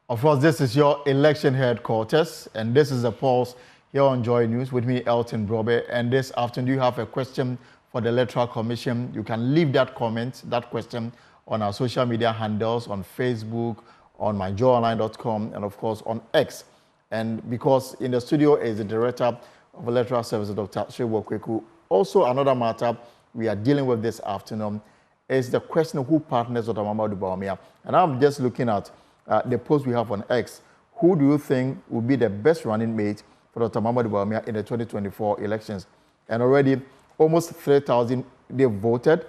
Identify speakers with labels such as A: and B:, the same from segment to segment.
A: Of course, this is your election headquarters, and this is the Pulse here on Joy News with me, Elton Brobe. And this afternoon, you have a question for the Electoral Commission. You can leave that question on our social media handles, on Facebook, on myjoyonline.com, and of course on X. And because in the studio is the Director of Electoral Services, Dr. Shewo Kweku. Also, another matter we are dealing with this afternoon is the question of who partners Dr. Mamadou Bawumia. And I'm just looking at the post we have on X. Who do you think will be the best running mate for Dr. Mamadou Bawumia in the 2024 elections? And already almost 3,000 they voted,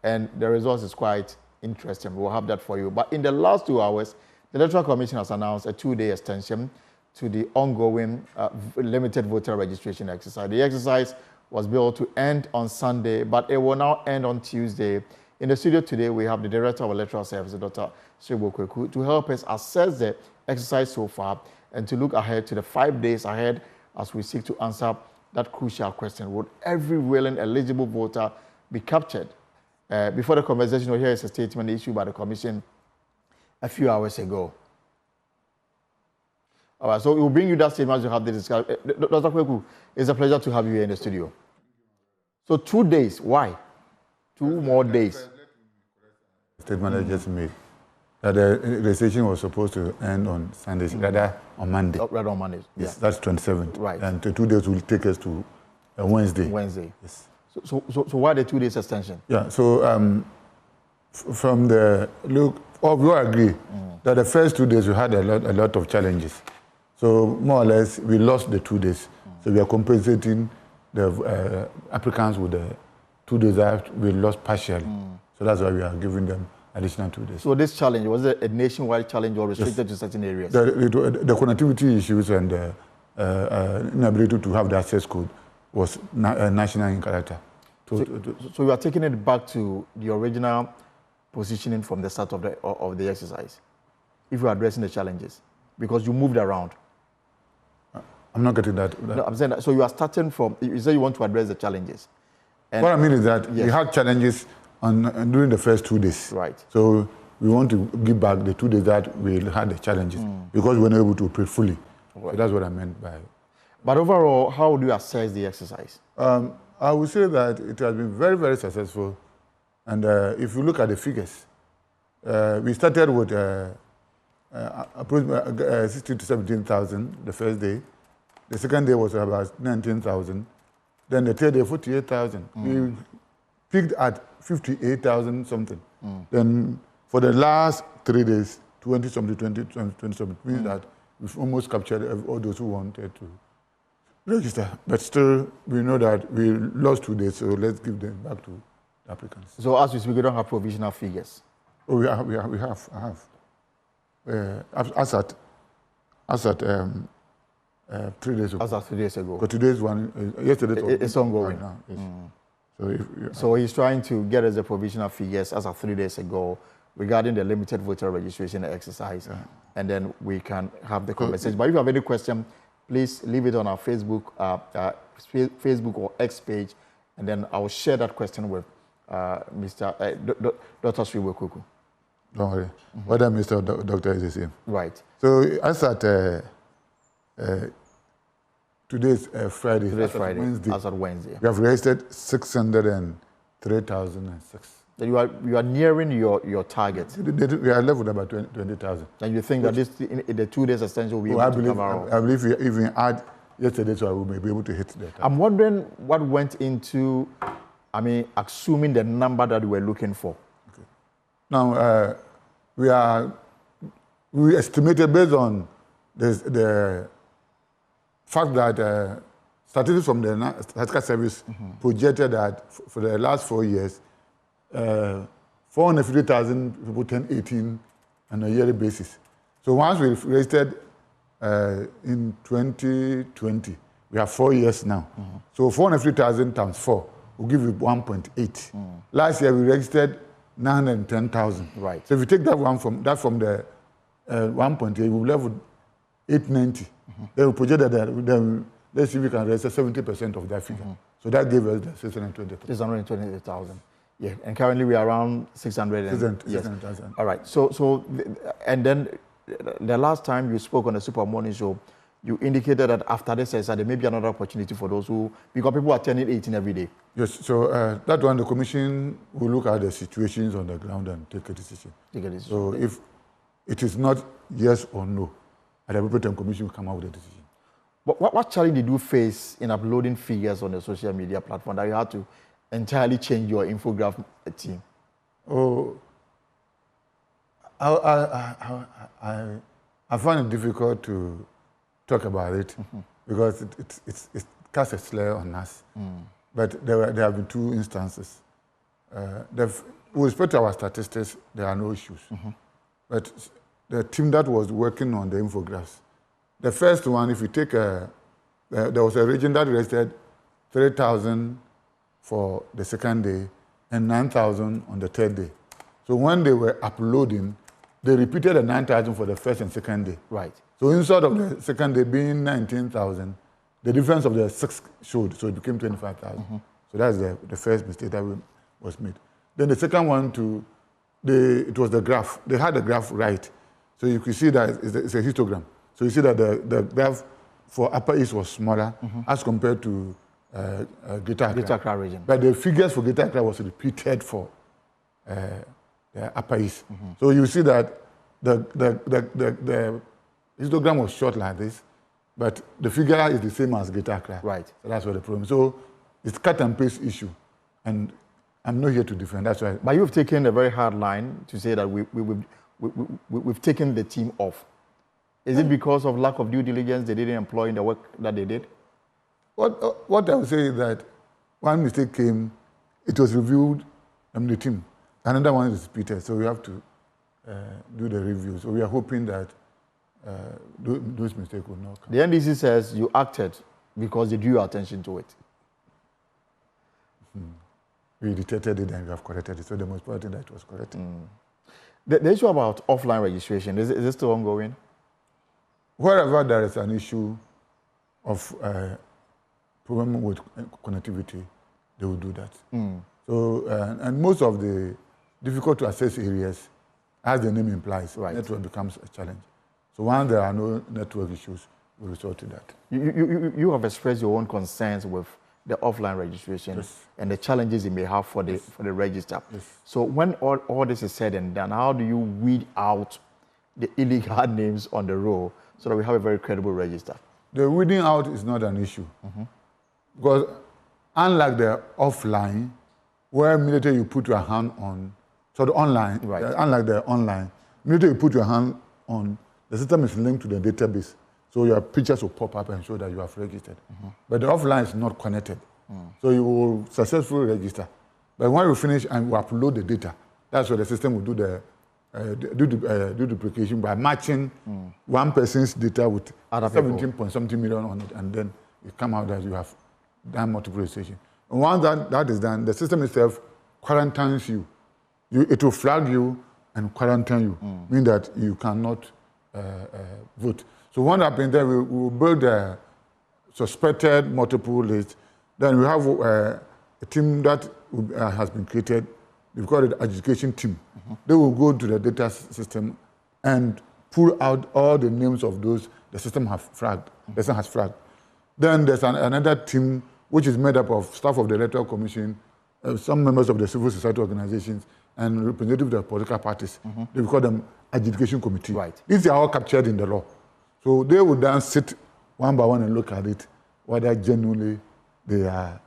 A: and the results is quite interesting. We'll have that for you. But in the last 2 hours, the Electoral Commission has announced a 2-day extension to the ongoing limited voter registration exercise. The exercise was billed to end on Sunday, but it will now end on Tuesday. In the studio today, we have the Director of Electoral Services, Dr. Shewo Kweku, to help us assess the exercise so far and to look ahead to the 5 days ahead as we seek to answer that crucial question. Would every willing eligible voter be captured? Before the conversation, here is a statement issued by the Commission a few hours ago. All right, so we'll bring you that statement to have the discussion. Dr. Kweku, it's a pleasure to have you here in the studio. So 2 days, why? 2 more days.
B: Statement I just made that the registration was supposed to end on Sunday, rather on Monday.
A: Rather on Monday.
B: Yes, yeah. That's 27th.
A: Right.
B: And the 2 days will take us to Wednesday.
A: Wednesday.
B: Yes.
A: So why the 2 days extension?
B: Yeah. So from the look, we all agree that the first 2 days we had a lot of challenges. So more or less we lost the 2 days. So we are compensating the applicants with the 2 days that we lost partially. So that's why we are giving them additional 2 days.
A: So this challenge, was it a nationwide challenge or restricted to certain areas?
B: The connectivity issues and inability to have the access code was national in character.
A: So you are taking it back to the original positioning from the start of the exercise, if you are addressing the challenges, because you moved around.
B: I'm not getting that.
A: No, I'm saying that. So you are starting from, you say you want to address the challenges.
B: And what I mean is that we had challenges during the first 2 days.
A: Right.
B: So we want to give back the 2 days that we had the challenges because we were not able to operate fully. Right. So that's what I meant by.
A: But overall, how do you assess the exercise?
B: I would say that it has been very, very successful. And if you look at the figures, we started with approximately 16,000 to 17,000 the first day. The second day was about 19,000. Then the third day, 48,000. We peaked at 58,000 something. Then for the last 3 days, 20-something, means that we've almost captured all those who wanted to register. But still, we know that we lost 2 days, so let's give them back to the applicants.
A: So as we speak, we don't have provisional figures?
B: Oh, we have. I have. As at 3 days ago.
A: As of 3 days ago.
B: But today's one, yesterday.
A: It's ongoing.
B: Right now, yes.
A: So he's trying to get us the provisional figures as of 3 days ago regarding the limited voter registration exercise, and then we can have the conversation. But if you have any question, please leave it on our Facebook or X page, and then I will share that question with Dr. Shewo Kweku.
B: Don't worry. Whether Mr. Doctor is the same.
A: Right.
B: So as at today's Friday.
A: Today's Friday.
B: Wednesday.
A: As at Wednesday.
B: We have registered 603,006.
A: You are nearing your target.
B: We are left with about 20,000.
A: And you think that in the 2 days extension will be able to cover all?
B: I believe if we add yesterday, so we may be able to hit that.
A: I'm wondering what went into, assuming the number that we were looking for.
B: Okay. Now, we estimated based on the fact that statistics from the Statistical Service projected that for the last 4 years, 450,000 people turn 18 on a yearly basis. So once we registered in 2020, we have 4 years now. So 450,000 times 4 will give you 1.8. Last year we registered 910,000.
A: Right.
B: So if you take that from the 1.8, we'll left with 890. Then we projected that. Then let's see if we can register 70% of that figure. So that gave us the 620,000.
A: 620,000. Yeah, and currently we are around 600.
B: 600,000.
A: All right. So and then the last time you spoke on the Super Morning Show, you indicated that after this exercise, there may be another opportunity for those who, because people are turning 18 every day.
B: Yes, so that one, the commission will look at the situations on the ground and take a decision. So if it is not yes or no, at the appropriate time, commission will come out with a decision.
A: But what challenge did you face in uploading figures on the social media platform that you had to entirely change your infograph team?
B: Oh, I find it difficult to talk about it because it casts a slur on us. But there have been two instances. With respect to our statistics, there are no issues. But the team that was working on the infographs, the first one, if you take there was a region that registered 3,000 for the second day and 9,000 on the third day. So when they were uploading, they repeated the 9,000 for the first and second day.
A: Right.
B: So instead of the second day being 19,000, the difference of the 6 showed, so it became 25,000. So that's the first mistake that was made. Then the second one, it was the graph. They had the graph right. So you could see that it's a histogram. So you see that the graph for Upper East was smaller as compared to Greater
A: Accra region.
B: But the figures for Greater Accra was repeated for the Upper East. So you see that the histogram was short like this, but the figure is the same as Greater Accra.
A: Right.
B: So that's what the problem. So it's cut and paste issue, and I'm not here to defend. That's why.
A: But you've taken a very hard line to say that we've taken the team off. Is it because of lack of due diligence they didn't employ in the work that they did?
B: What I would say is that one mistake came, it was reviewed the team. Another one is repeated, so we have to do the review. So we are hoping that those mistakes will not come.
A: The NDC says you acted because they drew attention to it.
B: We detected it and we have corrected it. So the most important thing that it was corrected.
A: The issue about offline registration, is it still ongoing?
B: Wherever there is an issue of problem with connectivity, they will do that. So, and most of the difficult to access areas, as the name implies, network becomes a challenge. So once there are no network issues, we resort to that.
A: You have expressed your own concerns with the offline registration and the challenges it may have for the register. So when all this is said and done, how do you weed out the illegal names on the roll so that we have a very credible register?
B: The weeding out is not an issue. Because unlike the offline, where immediately you put your hand on, so the online, unlike the online, immediately you put your hand on, the system is linked to the database. So your pictures will pop up and show that you have registered. But the offline is not connected. So you will successfully register. But when you finish and you upload the data, that's where the system will do duplication by matching one person's data with 17 point something million on it, and then it come out that you have done multiple registration. And once that is done, the system itself quarantines you. It will flag you and quarantine you, meaning that you cannot vote. So what happens then, we will build a suspected multiple list. Then we have a team that has been created. We've called it adjudication team. They will go to the data system and pull out all the names of those the system has flagged. Then there's another team which is made up of staff of the Electoral Commission, some members of the civil society organizations, and representatives of the political parties. They call them adjudication committee. These are all captured in the law. So they will then sit one by one and look at it, whether genuinely they are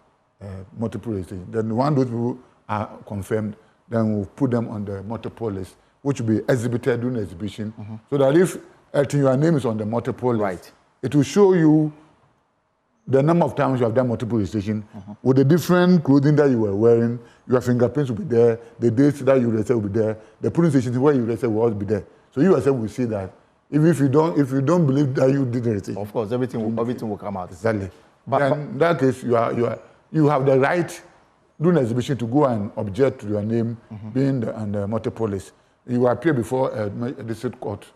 B: multiple registration. Then when those people are confirmed, then we'll put them on the multiple list, which will be exhibited during the exhibition, so that if your name is on the multiple list, it will show you the number of times you have done multiple registration, with the different clothing that you were wearing, your fingerprints will be there, the dates that you registered will be there, the polling stations where you registered will also be there. So you yourself will see that. Even if you don't believe that you did the registration,
A: of course, everything will come out.
B: Exactly. But in that case, you have the right during the exhibition to go and object to your name being on the multiple list. You appear before a district court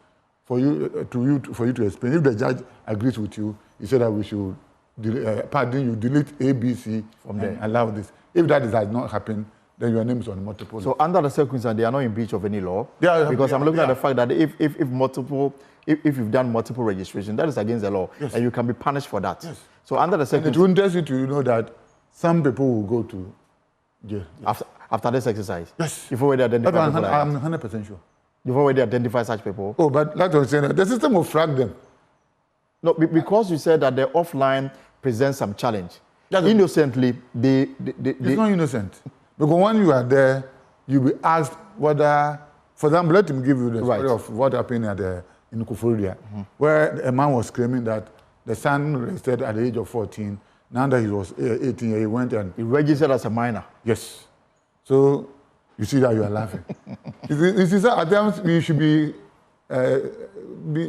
B: for you to explain. If the judge agrees with you, he said that we should delete A, B, C from there and allow this. If that does not happen, then your name is on multiple.
A: So under the circumstances, they are not in breach of any law.
B: Yeah,
A: because I'm looking at the fact that if you've done multiple registration, that is against the law,
B: yes.
A: and you can be punished for that.
B: Yes.
A: So under the circumstances,
B: it will interest you to know that some people will go to jail. Yes.
A: After this exercise.
B: Yes.
A: You've already identified people.
B: I'm 100% sure.
A: You've already identified such people.
B: Oh, but like I was saying, the system will flag them.
A: No, because you said that the offline presents some challenge. Innocently,
B: it's not innocent. Because when you are there, you'll be asked whether, for example, let him give you the story of what happened in Kufuria, where a man was claiming that the son registered at the age of 14. Now that he was 18, he went and...
A: He registered as a minor.
B: Yes. So, you see that you are laughing. You see, at times, you should you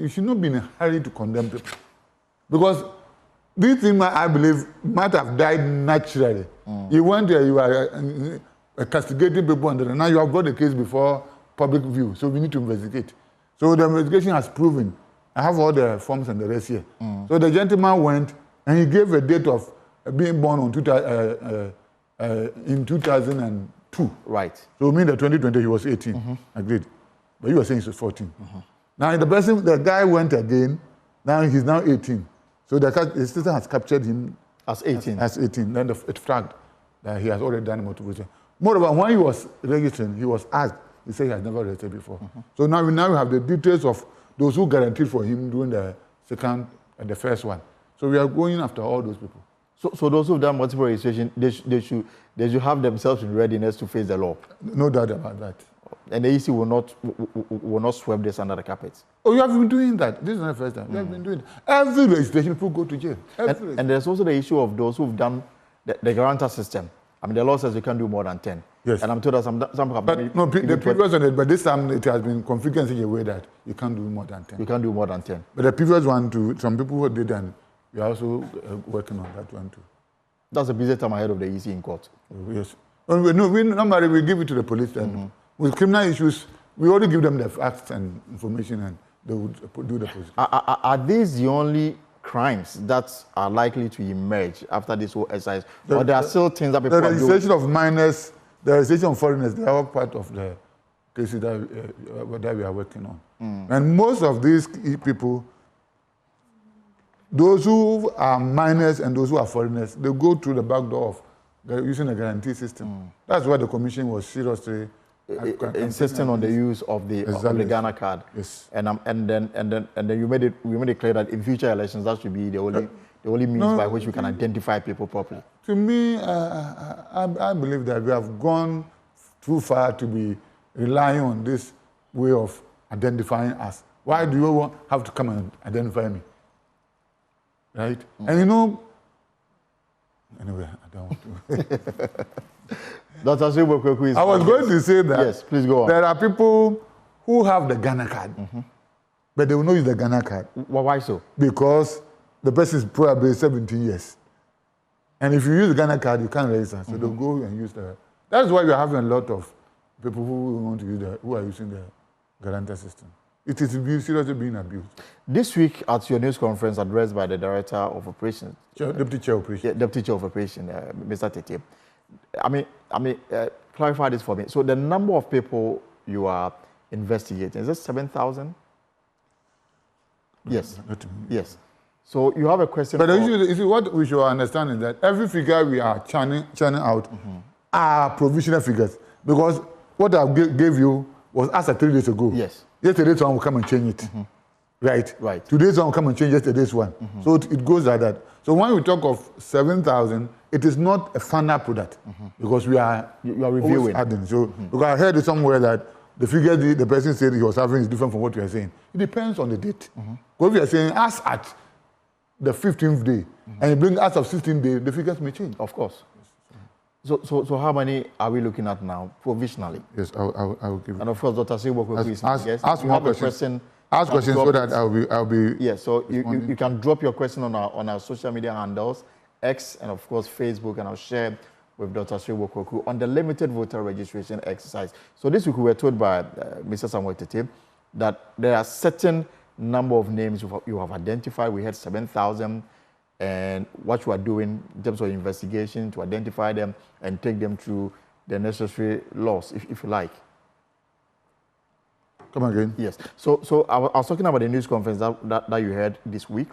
B: should not be in a hurry to condemn people. Because this thing, I believe, might have died naturally. You went there, you are castigating people, and now you have brought the case before public view, so we need to investigate. So the investigation has proven, I have all the forms and the rest here. So the gentleman went, and he gave a date of being born on in 2002.
A: Right.
B: So mean that 2020 he was 18. Agreed. But you were saying he was 14. Now the guy went again. Now he's now 18. So the system has captured him
A: as 18.
B: As 18. Then it flagged that he has already done multiple. Moreover, when he was registering, he was asked. He said he had never registered before. So now we have the details of those who guaranteed for him during the second and the first one. So we are going after all those people.
A: So those who've done multiple registration, they should have themselves in readiness to face the law.
B: No doubt about that.
A: And the EC will not sweep this under the carpet.
B: Oh, you have been doing that. This is not the first time. You have been doing it. Every registration, people go to jail.
A: And there's also the issue of those who've done the guarantor system. I mean, the law says you can't do more than 10.
B: Yes.
A: And I'm told that some
B: but no, the previous one, but this time it has been configured in such a way that you can't do more than 10.
A: You can't do more than 10.
B: But the previous one, too, some people who did, and we are also working on that one, too.
A: That's a busy time ahead of the EC in court.
B: Oh, yes. Normally we give it to the police. And with criminal issues, we only give them the facts and information, and they would do the prosecution.
A: Are these the only crimes that are likely to emerge after this whole exercise? Or there are still things that people
B: the
A: are doing?
B: The registration of minors, the registration of foreigners, they are all part of the cases that we are working on. And most of these people, those who are minors and those who are foreigners, they go through the back door of using a guarantee system. That's why the commission was seriously
A: insisting on the use of the Ghana card.
B: Yes.
A: And then we made it clear that in future elections that should be the only means by which we can identify people properly.
B: To me, I believe that we have gone too far to be relying on this way of identifying us. Why do you have to come and identify me? Right? And anyway, I don't want to.
A: Dr. Sibokweku is...
B: I was going to say that.
A: Yes, please go on.
B: There are people who have the Ghana card, but they will not use the Ghana card.
A: Why so?
B: Because the person is probably 17 years. And if you use the Ghana card, you can't register. So they'll go and use the... That's why we're having a lot of people who want to use who are using the guarantor system. It is seriously being abused.
A: This week at your news conference addressed by the Director of Operations...
B: Deputy Chair of Operations.
A: Yeah, Deputy Chair of Operations, Mr. Tete. Clarify this for me. So the number of people you are investigating, is it 7,000? Yes. Yes. So you have a question.
B: But what we should understand is that every figure we are churning out are provisional figures. Because what I gave you was asked 3 days ago.
A: Yes.
B: Yesterday's one will come and change it. Right? Today's one will come and change yesterday's one. So it goes like that. So when we talk of 7,000, it is not a final product because you are
A: reviewing.
B: Adding. So because I heard it somewhere that the figure the person said he was having is different from what you are saying. It depends on the date. Because if you are saying us at the 15th day and you bring us of 16th day, the figures may change.
A: Of course. So how many are we looking at now provisionally?
B: Yes, I will give you.
A: And of course, Dr. Sibokweku is
B: ask more questions. Ask questions so that I'll be.
A: Yes, so you can drop your question on our social media handles, X and of course Facebook, and I'll share with Dr. Sibokweku on the limited voter registration exercise. So this week we were told by Mr. Samuel Tete that there are certain number of names you have identified. We had 7,000, and what you are doing in terms of investigation to identify them and take them through the necessary laws, if you like.
B: Come again?
A: Yes. So I was talking about the news conference that you heard this week,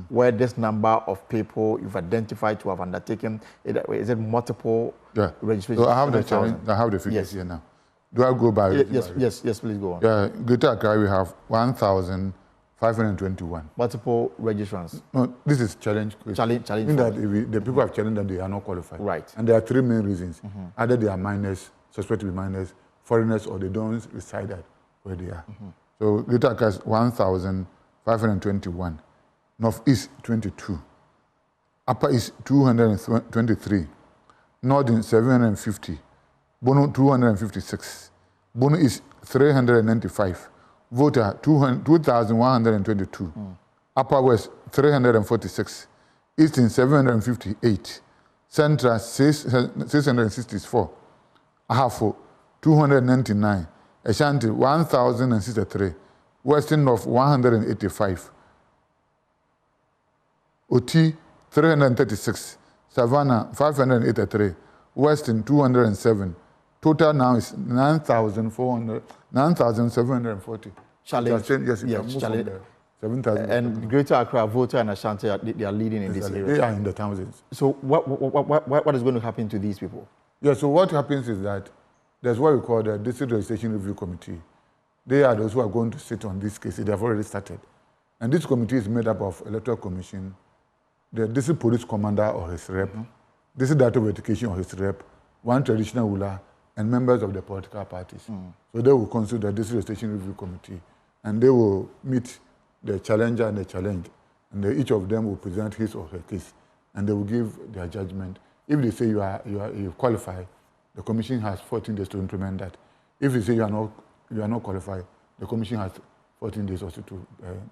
A: where this number of people you've identified to have undertaken, is it multiple registrations?
B: So I have the challenge. I have the figures here now. Do I go by?
A: Yes, please go on.
B: Yeah, Greater Accra, we have 1,521.
A: Multiple registrants.
B: No, this is challenge.
A: Challenge.
B: In that the people have challenged them, they are not qualified.
A: Right.
B: And there are three main reasons. Either they are minors, suspect to be minors, foreigners, or they don't reside at where they are. So Greater Accra is 1,521. Northeast 22. Upper East 223. Northern 750. Bono 256. Bono is 395. Voter 2,122. Upper West 346. Eastern 758. Central 664. Ahafo 299. Ashanti 1,063. Western North 185. Oti 336. Savannah 583. Western 207. Total now is 9,740.
A: Challenge.
B: Yes,
A: challenge.
B: 7,000.
A: And Greater Accra, Volta, and Ashanti, they are leading in this area.
B: They are in the thousands.
A: So what is going to happen to these people?
B: Yeah, so what happens is that there's what we call the District Registration Review Committee. They are those who are going to sit on this case. They have already started. And this committee is made up of Electoral Commission, the District Police Commander or his rep, District Director of Education or his rep, one traditional ruler, and members of the political parties. So they will constitute the District Registration Review Committee, and they will meet the challenger and the challenged, and each of them will present his or her case, and they will give their judgment. If they say you qualify, the commission has 14 days to implement that. If they say you are not qualified, the commission has 14 days also to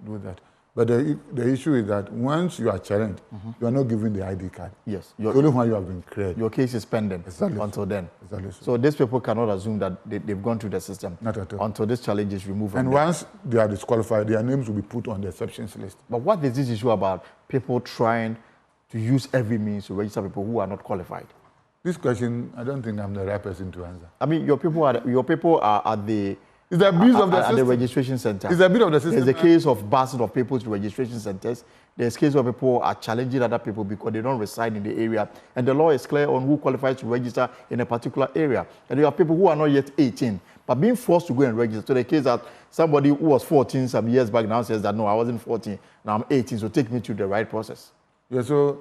B: do that. But the issue is that once you are challenged, you are not given the ID card.
A: Yes.
B: Only when you have been cleared.
A: Your case is pending until then.
B: Exactly.
A: So these people cannot assume that they've gone through the system.
B: Not at all.
A: Until this challenge is removed.
B: And once they are disqualified, their names will be put on the exceptions list.
A: But what is this issue about people trying to use every means to register people who are not qualified?
B: This question, I don't think I'm the right person to answer.
A: I mean, your people are at the...
B: It's the abuse of the system.
A: At the registration center.
B: It's a bit of the system.
A: There's a case of busing of people to registration centers. There's a case where people are challenging other people because they don't reside in the area. And the law is clear on who qualifies to register in a particular area. And you have people who are not yet 18, but being forced to go and register. So the case that somebody who was 14 some years back now says that, no, I wasn't 14, now I'm 18, so take me through the right process.
B: Yeah, so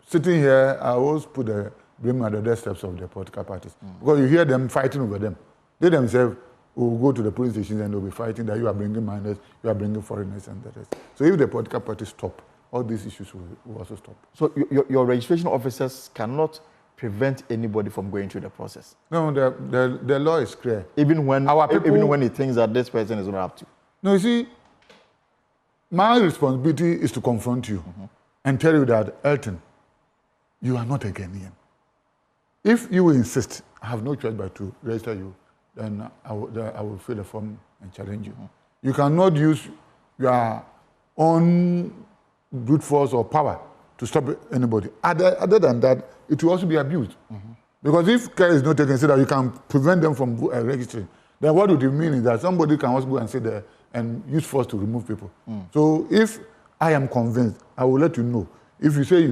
B: sitting here, I always put the blame at the doorsteps of the political parties. Because you hear them fighting over them. They themselves will go to the police stations and they'll be fighting that you are bringing minors, you are bringing foreigners and the rest. So if the political parties stop, all these issues will also stop.
A: So your registration officers cannot prevent anybody from going through the process?
B: No, the law is clear.
A: Even when he thinks that this person is not up to?
B: No, you see, my responsibility is to confront you and tell you that, Elton, you are not a Ghanaian. If you insist, I have no choice but to register you, then I will fill the form and challenge you. You cannot use your own brute force or power to stop anybody. Other than that, it will also be abused. Because if care is not taken, so that you can prevent them from registering, then what would it mean is that somebody can also go and sit there and use force to remove people. So if I am convinced, I will let you know. If you say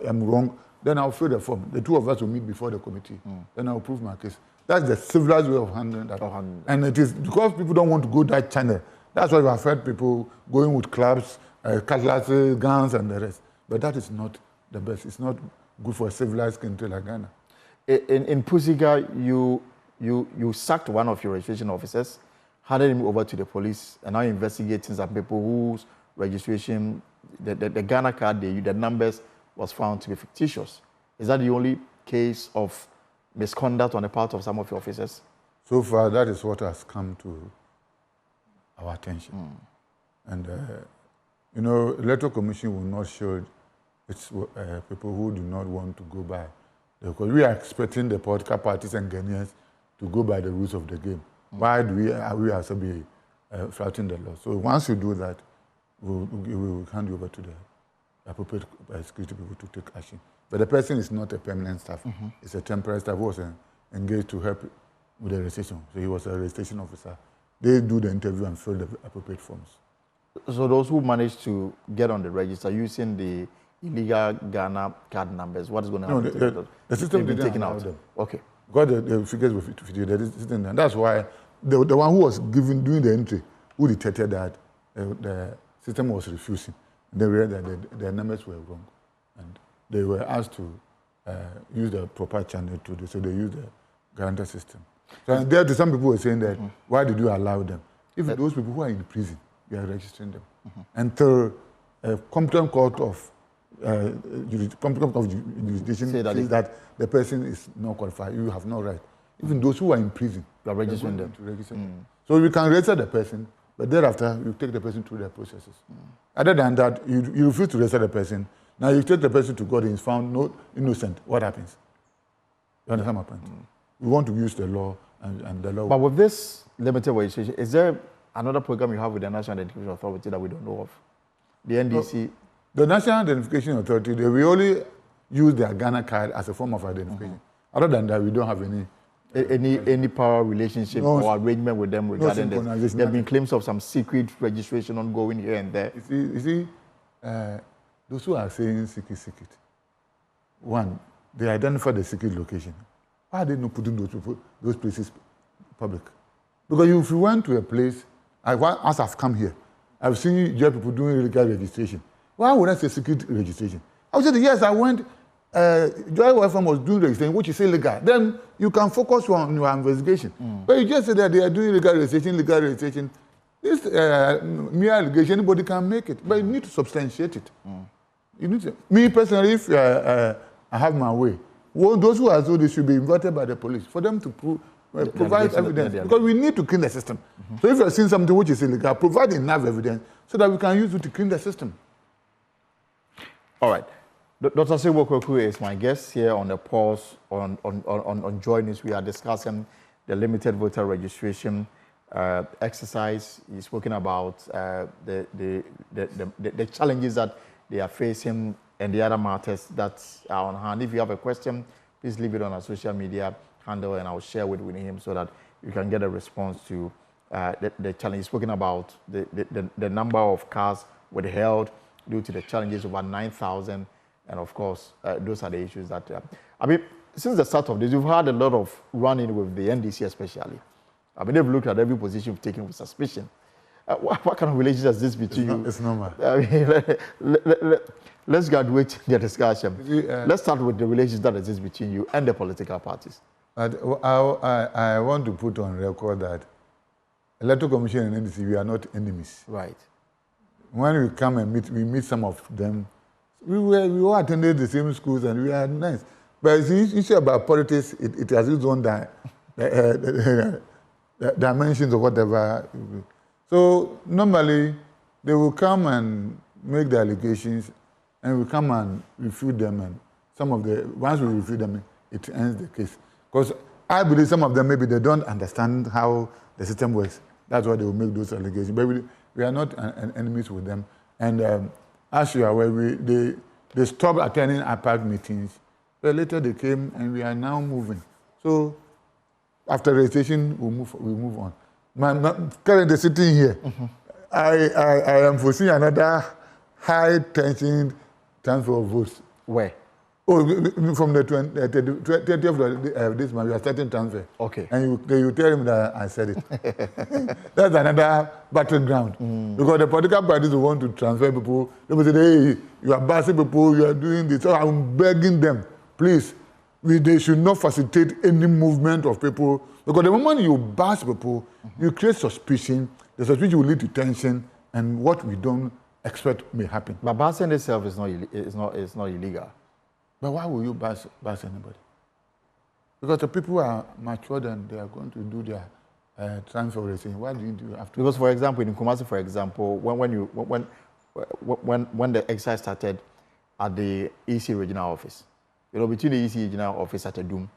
B: I'm wrong, then I'll fill the form. The two of us will meet before the committee. Then I'll prove my case. That's the civilized way of handling that. And it is because people don't want to go that channel. That's why we have heard people going with clubs, cutlasses, guns, and the rest. But that is not the best. It's not good for a civilized country like Ghana.
A: In Pusiga, you sacked one of your registration officers, handed him over to the police, and now investigating some people whose registration, the Ghana card, the numbers was found to be fictitious. Is that the only case of misconduct on the part of some of your officers?
B: So far, that is what has come to our attention. And, Electoral Commission will not show its people who do not want to go by. Because we are expecting the political parties and Ghanaians to go by the rules of the game. Why do we also be flouting the law? So once you do that, we will hand you over to the appropriate security people to take action. But the person is not a permanent staff. It's a temporary staff who was engaged to help with the registration. So he was a registration officer. They do the interview and fill the appropriate forms.
A: So those who manage to get on the register using the illegal Ghana card numbers, what is going to happen to them?
B: The system
A: They've been
B: didn't
A: taken
B: allow
A: out.
B: them.
A: Okay.
B: Because the figures were 50, the system, and that's why the one who was doing the entry, who detected that the system was refusing, they realized that the numbers were wrong, and they were asked to use the proper channel to do, so they used the guarantor system. So there, some people were saying that, why did you allow them? If those people who are in prison, you are registering them. Until a competent court of jurisdiction says that the person is not qualified, you have no right. Even those who are in prison,
A: you are registering them.
B: To register them. So you can register the person, but thereafter you take the person through their processes. Other than that, you refuse to register the person. Now you take the person to court and is found not innocent. What happens? You understand my point? We want to use the law and the law.
A: But with this limited registration, is there another program you have with the National Identification Authority that we don't know of? The NDC?
B: The National Identification Authority, they will only use their Ghana card as a form of identification. Other than that, we don't have any
A: power relationship or arrangement with them regarding this. There have been claims of some secret registration ongoing here and there.
B: You see, those who are saying secret, one, they identify the secret location. Why are they not putting those places public? Because if you went to a place, as I've come here, I've seen people doing illegal registration. Why would I say secret registration? I would say, yes, I went, Joy Welfare was doing registration, which is illegal. Then you can focus on your investigation. But you just say that they are doing legal registration. This mere allegation, anybody can make it. But you need to substantiate it. You need to, me personally, if I have my way, those who are so, they should be invited by the police for them to provide evidence. Because we need to clean the system. So if you are seeing something which is illegal, provide enough evidence so that we can use it to clean the system.
A: All right. Dr. Sibokweku is my guest here on the pause on Joy News. We are discussing the limited voter registration exercise. He's spoken about the challenges that they are facing and the other matters that are on hand. If you have a question, please leave it on our social media handle and I'll share with him so that you can get a response to the challenge. He's spoken about the number of cars withheld due to the challenges, over 9,000. And of course, those are the issues that, I mean, since the start of this, we've had a lot of run-in with the NDC especially. I mean, they've looked at every position you've taken with suspicion. What kind of relationship is this between you?
B: It's normal.
A: I mean, let's graduate the discussion. Let's start with the relationship that exists between you and the political parties.
B: I want to put on record that Electoral Commission and NDC, we are not enemies.
A: Right.
B: When we come and we meet some of them, we all attended the same schools and we are nice. But the issue about politics, it has its own dimensions or whatever. So normally, they will come and make the allegations and we come and refute them. And once we refute them, it ends the case. Because I believe some of them, maybe they don't understand how the system works. That's why they will make those allegations. But we are not enemies with them. And as you are aware, they stopped attending APAC meetings. But later they came and we are now moving. So after registration, we move on. Currently sitting here, I am foreseeing another high-tension transfer of votes.
A: Where?
B: Oh, from the 20th of this month, we are starting transfer.
A: Okay.
B: And you tell him that I said it. That's another battleground. Because the political parties who want to transfer people, they will say, hey, you are passing people, you are doing this. So I'm begging them, please, they should not facilitate any movement of people. Because the moment you bash people, you create suspicion. The suspicion will lead to tension, and what we don't expect may happen.
A: But bashing itself is not illegal.
B: But why will you bash anybody? Because the people are mature and they are going to do their transfer registration. Why do you have to?
A: Because, for example, in Kumasi, for example, when the exercise started at the EC regional office, between the EC regional office at Adum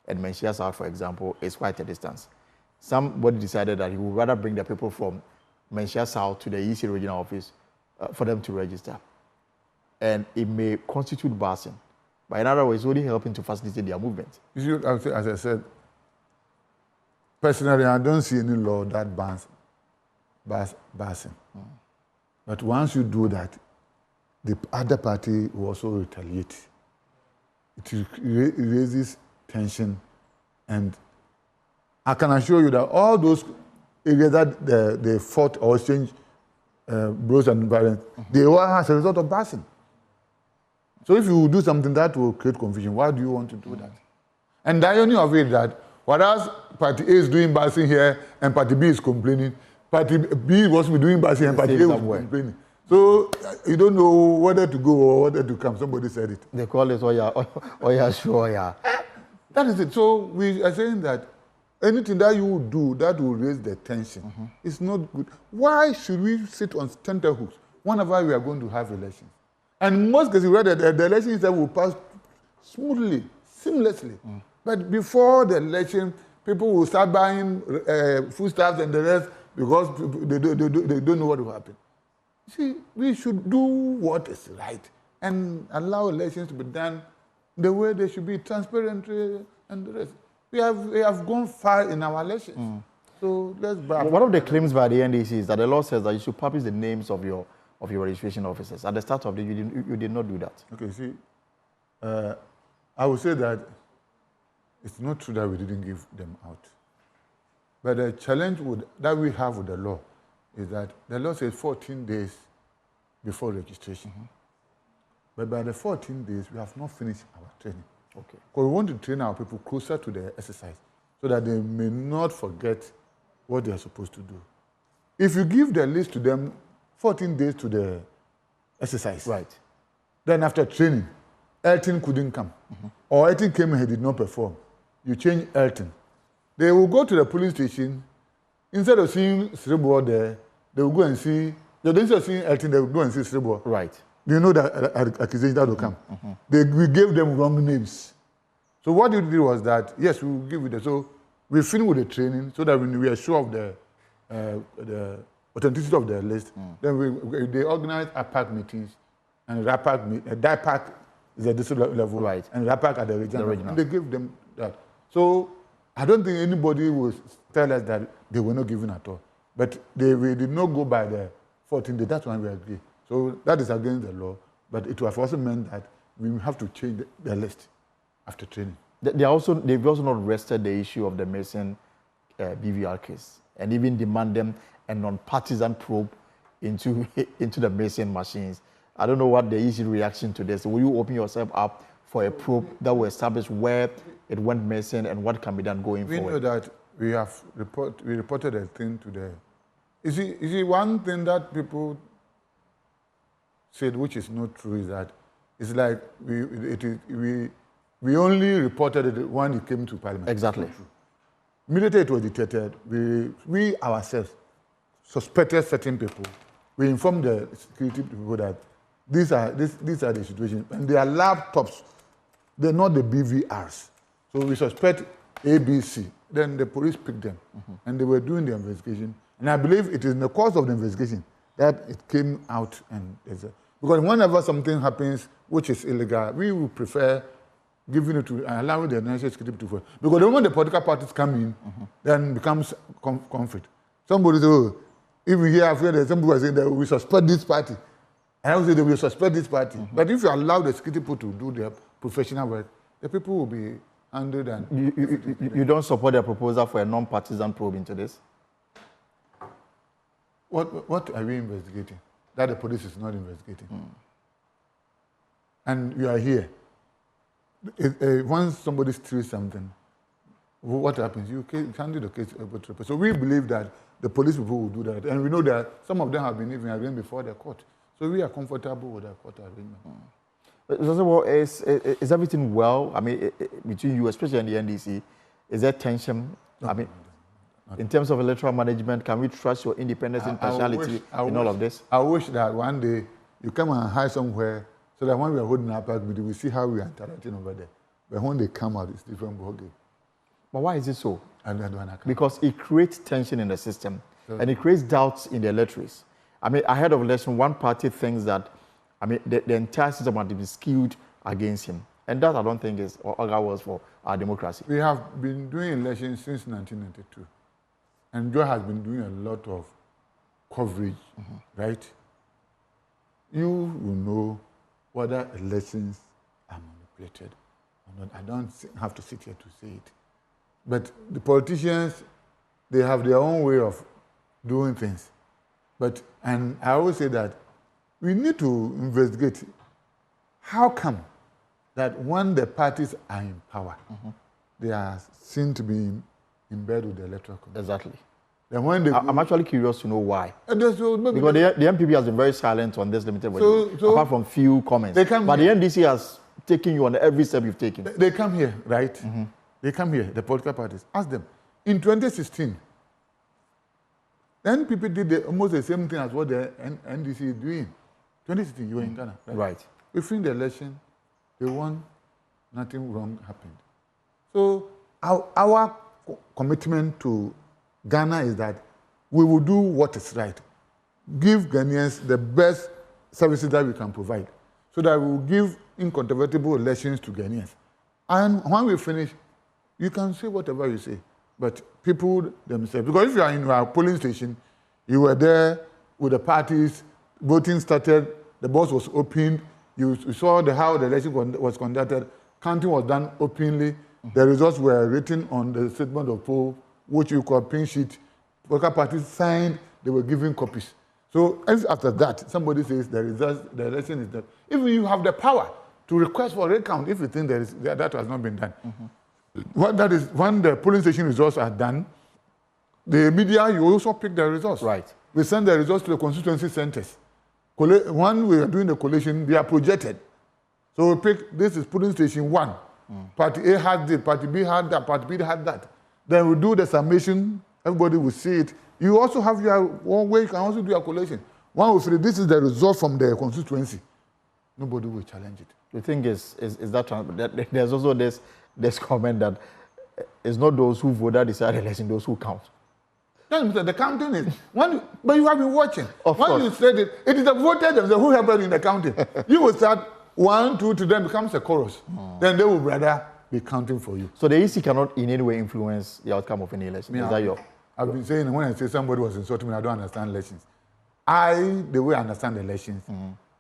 A: and Menchia South, for example, is quite a distance. Somebody decided that he would rather bring the people from Menchia South to the EC regional office for them to register. And it may constitute bashing. But in other words, it's only helping to facilitate their movement.
B: You see, as I said, personally, I don't see any law that bans busing. But once you do that, the other party will also retaliate. It raises tension, and I can assure you that all those areas that they fought or exchanged blows and violence, they were as a result of busing. So if you do something that will create confusion, why do you want to do that? And the irony of it is that whereas Party A is doing busing here and Party B is complaining, Party B was doing busing and Party A was complaining. So you don't know whether to go or whether to come. Somebody said it.
A: They call it Oya Sure.
B: That is it. So we are saying that anything that you do that will raise the tension is not good. Why should we sit on tenterhooks whenever we are going to have elections? And in most cases, the election itself will pass smoothly, seamlessly. But before the election, people will start buying foodstuffs and the rest because they don't know what will happen. See, we should do what is right and allow elections to be done the way they should be, transparent and the rest. We have gone far in our elections. So let's back.
A: One of the claims by the NDC is that the law says that you should publish the names of your registration officers. At the start of the you did not do that. Okay,
B: see, I would say that it's not true that we didn't give them out. But the challenge that we have with the law is that the law says 14 days before registration. But by the 14 days, we have not finished our training. Okay. Because we want to train our people closer to the exercise so that they may not forget what they are supposed to do. If you give the list to them 14 days to the exercise, right? Then after training, Elton couldn't come. Or Elton came and he did not perform. You change Elton. They will go to the police station. Instead of seeing Srebo there, they will go and see, instead of seeing Elton, they will go and see Srebo. Right. Do you know that accusation that will come? We gave them wrong names. So what we did was that, yes, we will give you the, so we finished with the training so that when we are sure of the authenticity of the list, then they organize APAC meetings, and DIPAC is at district level, right, and RAPAC at the regional. And they give them that. So I don't think anybody will tell us that they were not given at all. But we did not go by the 14 days. That's why we agree. So that is against the law. But it was also meant that we have to change the list after training. They've also not rested the issue of the Mason BVR case and even demand them a non-partisan probe into the Mason machines. I don't know what the easy reaction to this. Will you open yourself up for a probe that will establish where it went missing and what can be done going forward? We know that we reported a thing to the. You see, one thing that people said, which is not true, is that it's like we only reported it when it came to Parliament. Exactly. Immediately it was detected, we ourselves suspected certain people. We informed the security people that these are the situations, and they are laptops. They're not the BVRs. So we suspect ABC. Then the police picked them, and they were doing the investigation. And I believe it is in the course of the investigation that it came out. Because whenever something happens which is illegal, we would prefer giving it to allowing the national security to follow. Because the moment the political parties come in, then becomes conflict. Somebody says, oh, if we hear that some people are saying that we suspect this party, and I would say that we suspect this party. But if you allow the security people to do their professional work, the people will be handled. And
A: you don't support the proposal for a non-partisan probe into this?
B: What are we investigating? That the police is not investigating. And you are here. Once somebody steals something, what happens? You handle the case. So we believe that the police people will do that. And we know that some of them have been even arraigned before the court. So we are comfortable with the court arraignment.
A: Is everything well? I mean, between you, especially in the NDC, is there tension? No, I mean, in terms of electoral management, can we trust your independence and impartiality in all of this? I
B: wish that one day you come and hide somewhere so that when we are holding our park meeting, we see how we are interacting over there. But when they come out, it's different ballgame.
A: But why is it so? Because it creates tension in the system, and it creates doubts in the electorates. I mean, ahead of election, one party thinks that, I mean, the entire system might be skewed against him. And that I don't think is other words for our democracy.
B: We have been doing elections since 1992. And Joe has been doing a lot of coverage, right? You will know whether elections are manipulated or not. I don't have to sit here to say it. But the politicians, they have their own way of doing things. And I always say that we need to investigate how come that when the parties are in power, they are seen to be in bed with the Electoral Commission.
A: Exactly.
B: Then when
A: I'm actually curious to know why.
B: Because
A: the MPP has been very silent on this limited budget, apart from few comments. But the NDC has taken you on every step you've taken.
B: They come here, right? They come here, the political parties. Ask them. In 2016, the NPP did almost the same thing as what the NDC is doing. 2016, you were in Ghana, right?
A: Right.
B: We finished the election, they won, nothing wrong happened. So our commitment to Ghana is that we will do what is right. Give Ghanaians the best services that we can provide so that we will give incontrovertible elections to Ghanaians. And when we finish, you can say whatever you say, but people themselves, because if you are in our polling station, you were there with the parties, voting started, the box was opened, you saw how the election was conducted, counting was done openly, the results were written on the statement of poll, which you call pin sheet. Political parties signed, they were given copies. So after that, somebody says the election is done. If you have the power to request for a recount, if you think that has not been done. That is, when the polling station results are done, the media, you also pick the results.
A: Right.
B: We send the results to the constituency centers. When we are doing the collation, they are projected. So we pick, this is polling station 1. Party A had this, Party B had that, Party B had that. Then we do the summation, everybody will see it. You also have your one way, you can also do your collation. One will say, this is the result from the constituency. Nobody will challenge it.
A: The thing is that there's also this comment that it's not those who vote that decide the election, those who count.
B: The counting is, but you have been watching.
A: Of course.
B: You said it is the voters themselves who help in the counting. You will start 1, 2 to them becomes a chorus. Then they will rather be counting for you.
A: So the EC cannot in any way influence the outcome of any election. Is that your?
B: I've been saying when I say somebody was insulting me, I don't understand elections. The way I understand elections,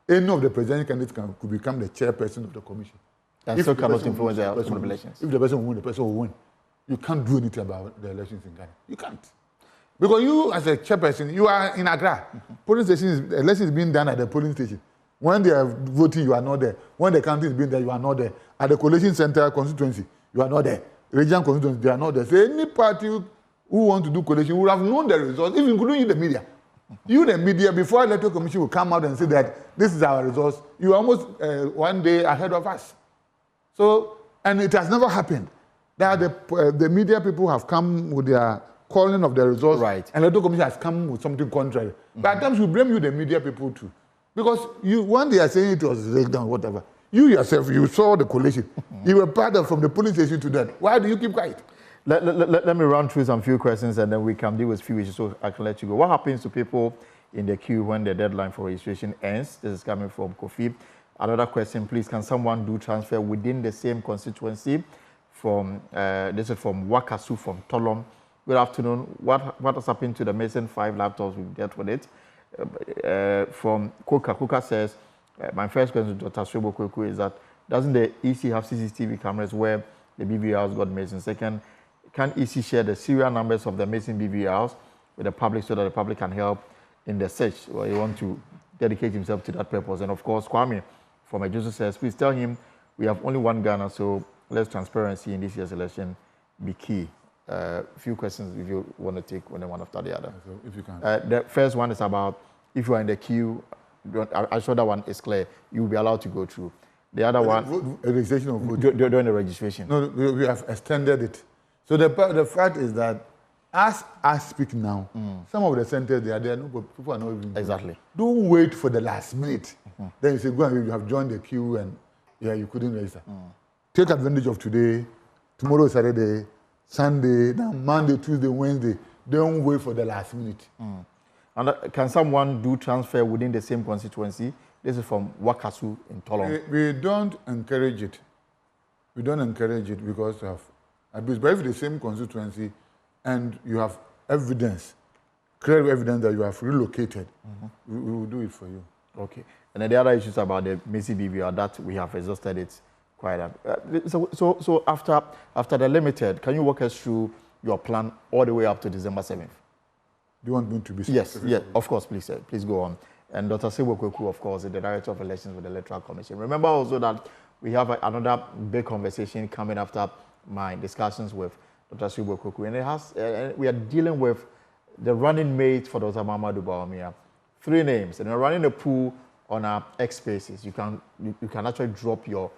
B: any of the presidential candidates could become the chairperson of the commission.
A: And still cannot influence the outcome of elections.
B: If the person will win, the person will win. You can't do anything about the elections in Ghana. You can't. Because you, as a chairperson, you are in Accra. Polling station, election is being done at the polling station. When they are voting, you are not there. When the counting is being done, you are not there. At the collation center constituency, you are not there. Regional constituency, they are not there. So any party who wants to do collation would have known the results, even including you, the media. You, the media, before Electoral Commission will come out and say that this is our results, you are almost 1 day ahead of us. So, and it has never happened that the media people have come with their calling of the results,
A: right,
B: and the Electoral Commission has come with something contrary. But at times we blame you, the media people, too. Because when they are saying it was rigged or whatever, you yourself, you saw the collation. You were part of from the polling station to that. Why do you keep quiet?
A: Let me run through some few questions and then we can deal with few issues so I can let you go. What happens to people in the queue when the deadline for registration ends? This is coming from Kofi. Another question, please, can someone do transfer within the same constituency? This is from Wakasu from Tolom. Good afternoon. What has happened to the missing 5 laptops? We've dealt with it. From Kuka says, my first question to Dr. Swebo Kweku is that doesn't the EC have CCTV cameras where the BVRs got missing? Second, can EC share the serial numbers of the missing BVRs with the public so that the public can help in the search? Well, you want to dedicate himself to that purpose. And of course, Kwame from Ejusu says, please tell him we have only one Ghana, so let transparency in this year's election be key. Few questions if you want to take one after the other.
B: So if you can.
A: The first one is about if you are in the queue. I'm sure that one is clear. You will be allowed to go through. The other one,
B: registration of vote.
A: During the registration.
B: No, we have extended it. So the fact is that as I speak now, some of the centers they are there. No, but people are not even.
A: Exactly.
B: Don't wait for the last minute. Then you say, go and you have joined the queue and you couldn't register. Take advantage of today. Tomorrow is Saturday. Sunday, then Monday, Tuesday, Wednesday. Don't wait for the last minute.
A: And can someone do transfer within the same constituency? This is from Wakasu in Tolong.
B: We don't encourage it. We don't encourage it because of abuse. But if it's the same constituency and you have evidence, clear evidence that you have relocated, we will do it for you.
A: Okay. And then the other issues about the Messi BVR, that we have exhausted it quite a so after the limited, can you walk us through your plan all the way up to December 7th?
B: Do you want me to be
A: specific? Yes, of course, please, sir. Please go on. And Dr. Sebo Kweku, of course, is the Director of Elections with the Electoral Commission. Remember also that we have another big conversation coming after my discussions with Dr. Sebo Kweku. And it has, we are dealing with the running mate for Dr. Mamadou Bawumia. 3 names. And we're running a pool on our X Spaces. You can actually drop you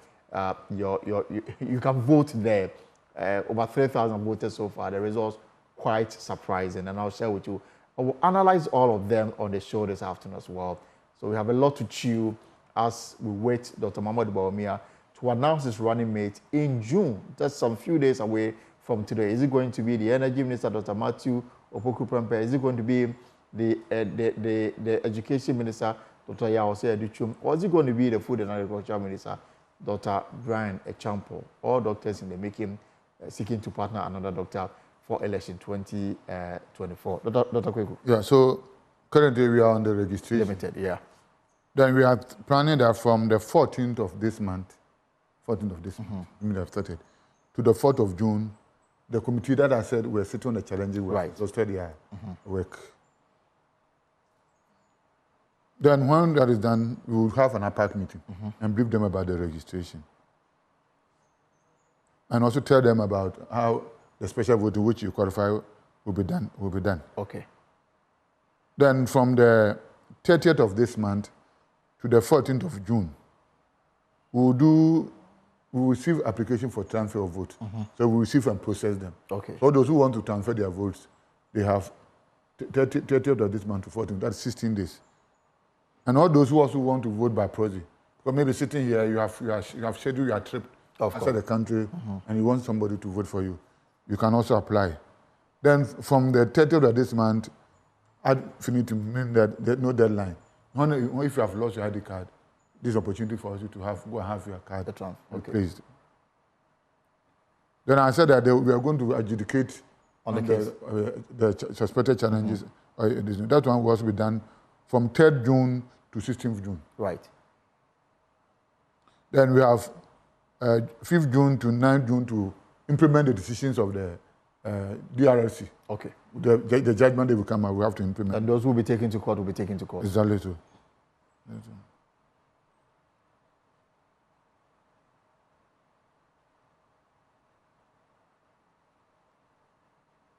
A: can vote there. Over 3,000 voters so far. The results quite surprising, and I'll share with you. I will analyze all of them on the show this afternoon as well. So we have a lot to chew as we wait Dr. Mamadou Bawumia to announce his running mate in June. Just some few days away from today. Is it going to be the Energy Minister, Dr. Matthew Opoku-Prempeh? Is it going to be the Education Minister, Dr. Yawose Aduchum? Or is it going to be the Food and Agriculture Minister, Dr. Brian Echampo? All doctors in the making, seeking to partner another doctor for election 2024. Dr. Kweku.
B: Yeah, so currently we are on the registration.
A: Limited, yeah.
B: Then we are planning that from the 14th of this month, we have started, to the 4th of June, the committee that I said we're sitting on the challenges will have exhausted their work. Then when that is done, we will have an apart meeting and brief them about the registration. And also tell them about how the special vote to which you qualify will be done.
A: Okay.
B: Then from the 30th of this month to the 14th of June, we will receive application for transfer of votes. So we receive and process them.
A: Okay.
B: So those who want to transfer their votes, they have 30th of this month to 14th. That's 16 days. And all those who also want to vote by proxy, because maybe sitting here, you have scheduled your trip outside the country, and you want somebody to vote for you, you can also apply. Then from the 30th of this month, ad infinitum, mean that there's no deadline. If you have lost your ID card, this opportunity for you to go and have your card replaced. Then I said that we are going to adjudicate on the suspected challenges. That one was to be done from 3rd June to 16th June.
A: Right.
B: Then we have 5th June to 9th June to implement the decisions of the DRLC.
A: Okay.
B: The judgment they will come out, we have to implement.
A: And those who will be taken to court will be taken to court.
B: Exactly so.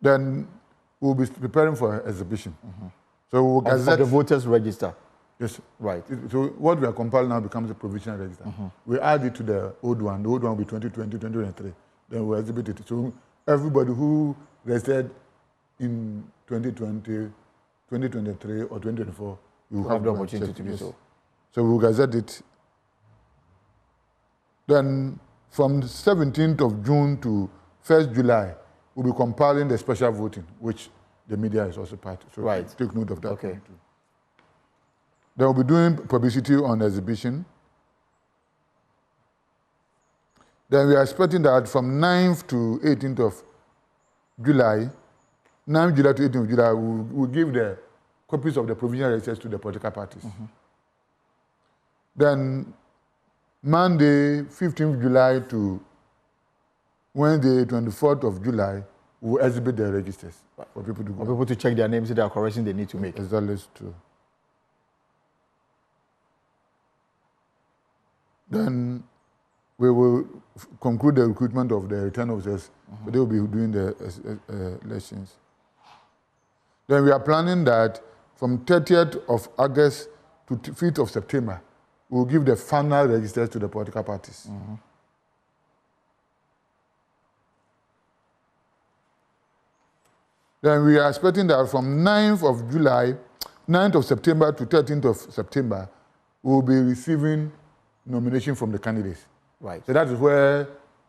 B: Then we'll be preparing for exhibition. So we'll
A: for the voters register.
B: Yes.
A: Right.
B: So what we are compiling now becomes a provisional register. We add it to the old one. The old one will be 2020, 2023. Then we'll exhibit it. So everybody who registered in 2020, 2023 or 2024, you will have the opportunity to do so. So we'll gazette it. Then from the 17th of June to 1st July, we'll be compiling the special voting, which the media is also part of. So take note of that.
A: Okay.
B: Too. They will be doing publicity on the exhibition. Then we are expecting that from 9th to 18th of July, 9th July to 18th of July, we'll give the copies of the provisional registers to the political parties. Then Monday, 15th July to Wednesday, 24th of July, we'll exhibit the registers for people to go.
A: For people to check their names, there are corrections they need to make.
B: Exactly true. Then we will conclude the recruitment of the return officers. So they will be doing the elections. Then we are planning that from 30th of August to 5th of September, we will give the final registers to the political parties. Then we are expecting that from 9th of September to 13th of September, we will be receiving nomination from the candidates.
A: Right.
B: So that is where,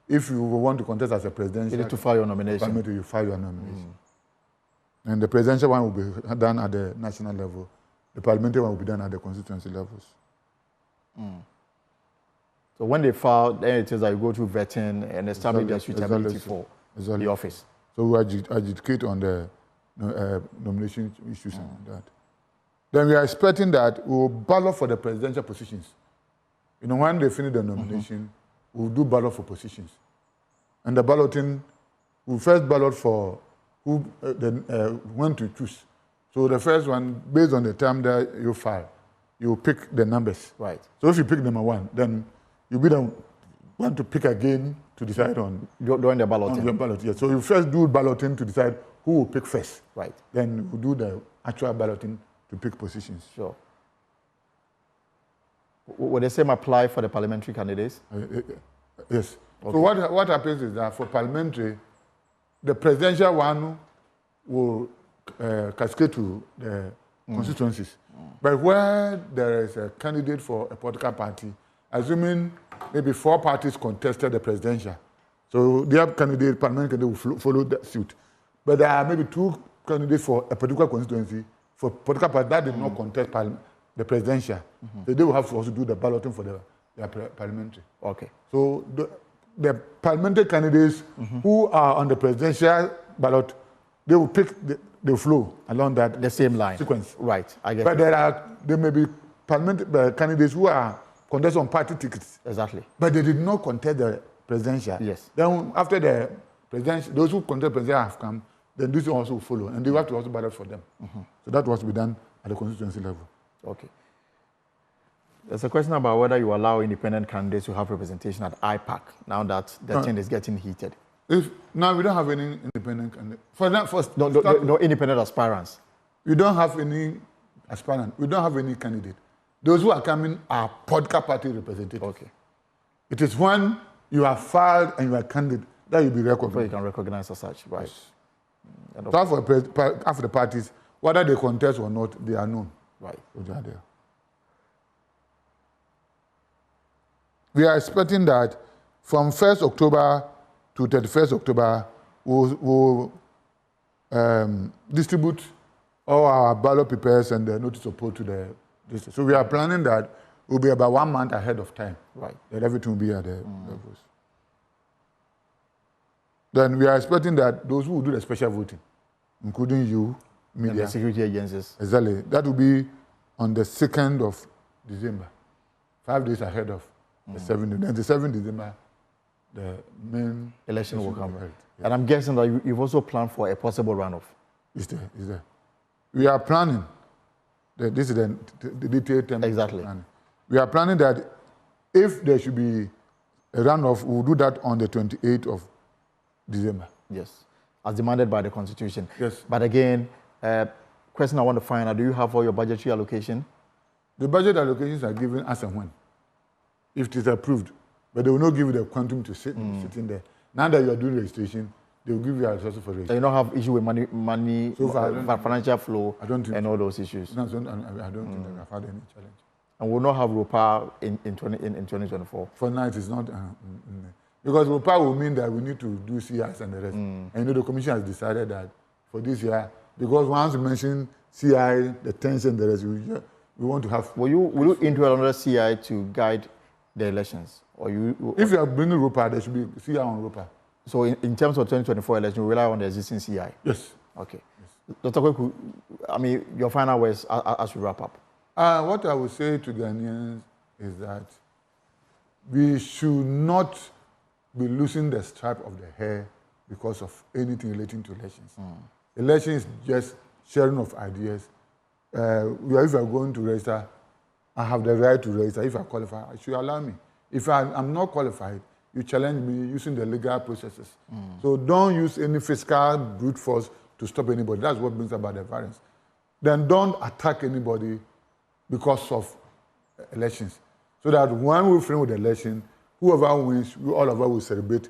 B: if you want to contest as a presidential,
A: you need to file your nomination.
B: You file your nomination. And the presidential one will be done at the national level. The parliamentary one will be done at the constituency levels.
A: So when they file, then it is that you go to vetting and establish their suitability for the office.
B: So we educate on the nomination issues and that. Then we are expecting that we will ballot for the presidential positions. When they finish the nomination, we'll do ballot for positions. And the balloting, we'll first ballot for who when to choose. So the first one, based on the term that you file, you pick the numbers.
A: Right.
B: So if you pick number 1, then you'll be the one to pick again to decide on
A: during the balloting.
B: On the ballot, yes. So you first do balloting to decide who will pick first.
A: Right.
B: Then you do the actual balloting to pick positions.
A: Sure. Will the same apply for the parliamentary candidates?
B: Yes.
A: Okay.
B: So what happens is that for parliamentary, the presidential one will cascade to the constituencies. But where there is a candidate for a political party, assuming maybe 4 parties contested the presidential, so their candidate, parliamentary candidate, will follow that suit. But there are maybe 2 candidates for a particular constituency, for political party that did not contest the presidential. So they will have to also do the balloting for the parliamentary.
A: Okay.
B: So the parliamentary candidates who are on the presidential ballot, they will pick the flow along that
A: the same line
B: sequence.
A: Right. I get
B: but
A: it.
B: there may be parliamentary candidates who are contested on party tickets.
A: Exactly.
B: But they did not contest the presidential.
A: Yes.
B: Then after the presidential, those who contest the presidential have come, then this also will follow, and they have to also ballot for them. So that was to be done at the constituency level.
A: Okay. There's a question about whether you allow independent candidates to have representation at IPAC now that the thing is getting heated.
B: Now we don't have any independent candidate. For that, first,
A: no independent aspirants.
B: We don't have any aspirant. We don't have any candidate. Those who are coming are political party representatives.
A: Okay.
B: It is when you are filed and you are candidate that you'll be recognized.
A: Before you can recognize as such, right?
B: Yes. So after the parties, whether they contest or not, they are known.
A: Right.
B: So they are there. We are expecting that from 1st October to 31st October, we'll distribute all our ballot papers and the notice of poll to the district. So we are planning that it will be about 1 month ahead of time.
A: Right.
B: That everything will be at the levels. Then we are expecting that those who will do the special voting, including you, media,
A: and the security agencies.
B: Exactly. That will be on the 2nd of December, 5 days ahead of the 7th. Then the 7th December, the main
A: election will come.
B: Yeah.
A: And I'm guessing that you've also planned for a possible runoff.
B: Is there. We are planning. This is the detailed term.
A: Exactly.
B: We are planning that if there should be a runoff, we'll do that on the 28th of December.
A: Yes, as demanded by the Constitution.
B: Yes.
A: But again, question I want to find out, do you have all your budgetary allocation?
B: The budget allocations are given as and when, if it is approved. But they will not give you the quantum to sit in there. Now that you are doing registration, they will give you a resource for registration.
A: So you don't have issue with money
B: so far,
A: financial flow,
B: and
A: all those issues?
B: No, I don't think I've had any challenge.
A: And we'll not have ROPA in 2024?
B: For now, it is not. Because ROPA will mean that we need to do CIs and the rest. And the Commission has decided that for this year, because once you mention CI, the tension, the rest, we want to have...
A: Will you introduce another CI to guide the elections?
B: If you are bringing ROPA, there should be CI on ROPA.
A: So in terms of 2024 election, we rely on the existing CI?
B: Yes.
A: Okay. Yes. Dr. Kweku, your final words as we wrap up.
B: What I would say to Ghanaians is that we should not be losing the stripe of the hair because of anything relating to elections. Election is just sharing of ideas. If you are going to register, I have the right to register. If I qualify, I should allow me. If I'm not qualified, you challenge me using the legal processes. So don't use any fiscal brute force to stop anybody. That's what brings about the violence. Then don't attack anybody because of elections. So that when we finish with the election, whoever wins, all of us will celebrate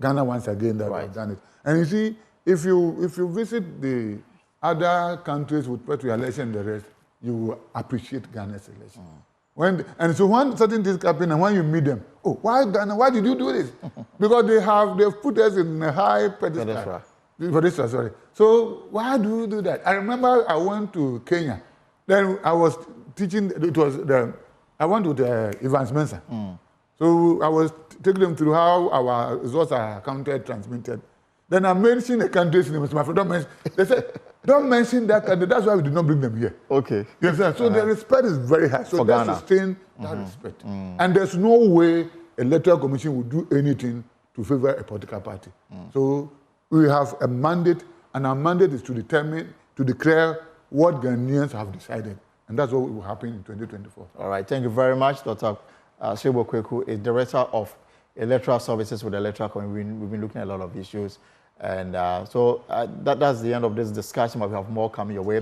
B: Ghana once again that we've done it. And you see, if you visit the other countries with respect to election and the rest, you will appreciate Ghana's election. And so when certain things happen and when you meet them, oh, why Ghana? Why did you do this? Because they've put us in a high pedestal. Sorry. So why do you do that? I remember I went to Kenya. Then I was teaching. I went with Evans Mensah. So I was taking them through how our results are counted, transmitted. Then I mentioned the country's name. My friend, don't mention. They said, don't mention that country. That's why we did not bring them here.
A: Okay.
B: You understand? So the respect is very high. So
A: For
B: let's
A: Ghana.
B: sustain that respect. And there's no way Electoral Commission will do anything to favor a political party. So we have a mandate, and our mandate is to declare what Ghanaians have decided. And that's what will happen in 2024.
A: All right. Thank you very much, Dr. Shebo Kweku is Director of Electoral Services with the Electoral Commission. We've been looking at a lot of issues. And that's the end of this discussion, but we have more coming your way.